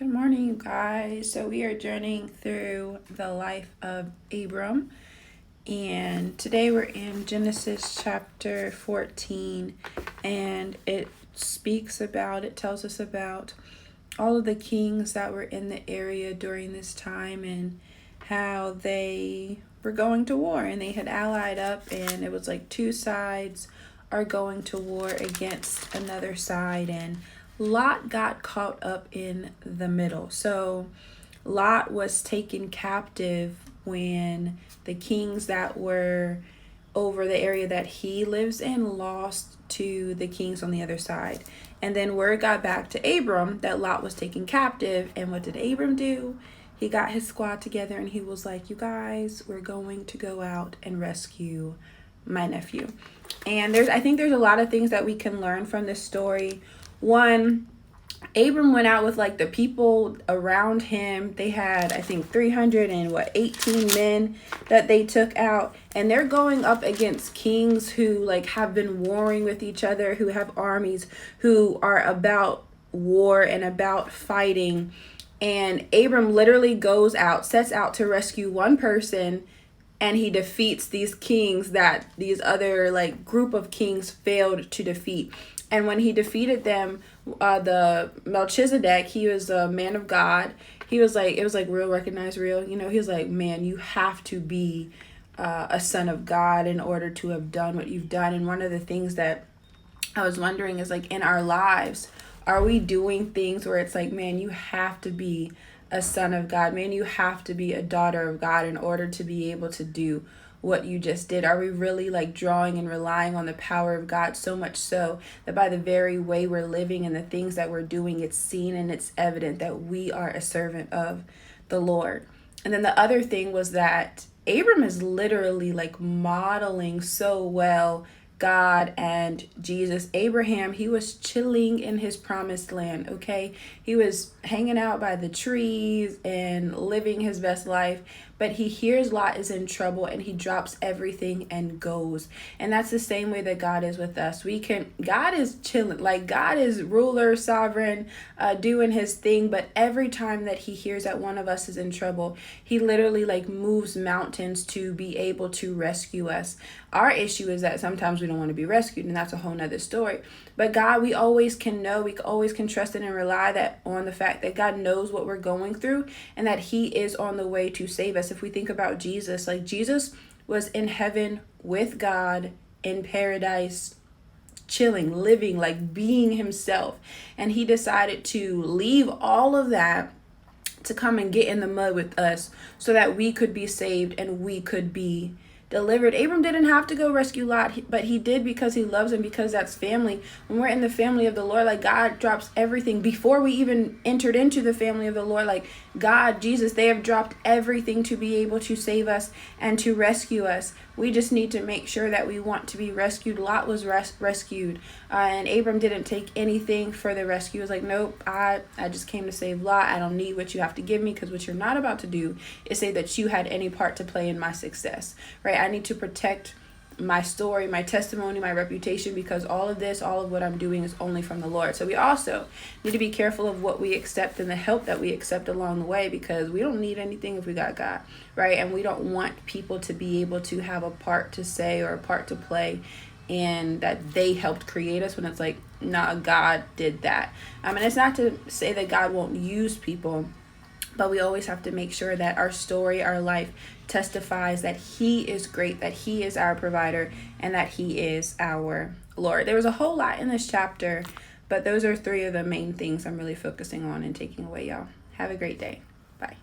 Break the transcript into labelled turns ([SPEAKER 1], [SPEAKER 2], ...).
[SPEAKER 1] Good morning, you guys. So, we are journeying through the life of Abram, and today we're in Genesis chapter 14, and it tells us about all of the kings that were in the area during this time and how they were going to war, and they had allied up, and it was like two sides are going to war against another side, and Lot got caught up in the middle. So Lot was taken captive when the kings that were over the area that he lives in lost to the kings on the other side. And then word got back to Abram that Lot was taken captive. And what did Abram do? He got his squad together and he was like, you guys, we're going to go out and rescue my nephew. And I think there's a lot of things that we can learn from this story. One, Abram went out with like the people around him. They had, I think, 318 men that they took out, and they're going up against kings who like have been warring with each other, who have armies, who are about war and about fighting. And Abram literally sets out to rescue one person, and he defeats these kings that these other like group of kings failed to defeat. And when he defeated them, the Melchizedek, he was a man of God. He was like, it was like real, recognize real. You know, he was like, man, you have to be a son of God in order to have done what you've done. And one of the things that I was wondering is like in our lives, are we doing things where it's like, man, you have to be a son of God. Man, you have to be a daughter of God in order to be able to do what you just did? Are we really like drawing and relying on the power of God so much so that by the very way we're living and the things that we're doing, it's seen and it's evident that we are a servant of the Lord? And then the other thing was that Abram is literally like modeling so well God and Jesus. Abraham, he was chilling in his promised land, okay? He was hanging out by the trees and living his best life, but he hears Lot is in trouble and he drops everything and goes. And that's the same way that God is with us. God is chilling, like God is ruler, sovereign, doing his thing, but every time that he hears that one of us is in trouble, he literally like moves mountains to be able to rescue us. Our issue is that sometimes we don't want to be rescued, and that's a whole nother story. But God, we always can trust in and rely on the fact that God knows what we're going through and that he is on the way to save us. If we think about Jesus, like Jesus was in heaven with God in paradise, chilling, living, like being himself. And he decided to leave all of that to come and get in the mud with us so that we could be saved and we could be delivered. Abram didn't have to go rescue Lot, but he did because he loves him, because that's family. When we're in the family of the Lord, like God drops everything. Before we even entered into the family of the Lord, like God, Jesus, they have dropped everything to be able to save us and to rescue us. We just need to make sure that we want to be rescued. Lot was rescued, and Abram didn't take anything for the rescue. He was like, nope, I just came to save Lot. I don't need what you have to give me, because what you're not about to do is say that you had any part to play in my success, right? I need to protect my story, my testimony, my reputation, because all of what I'm doing is only from the Lord. So we also need to be careful of what we accept and the help that we accept along the way, because we don't need anything if we got God, right? And we don't want people to be able to have a part to say or a part to play and that they helped create us, when it's like, nah, God did that. And it's not to say that God won't use people, but we always have to make sure that our story, our life testifies that he is great, that he is our provider, and that he is our Lord. There was a whole lot in this chapter, but those are three of the main things I'm really focusing on and taking away, y'all. Have a great day. Bye.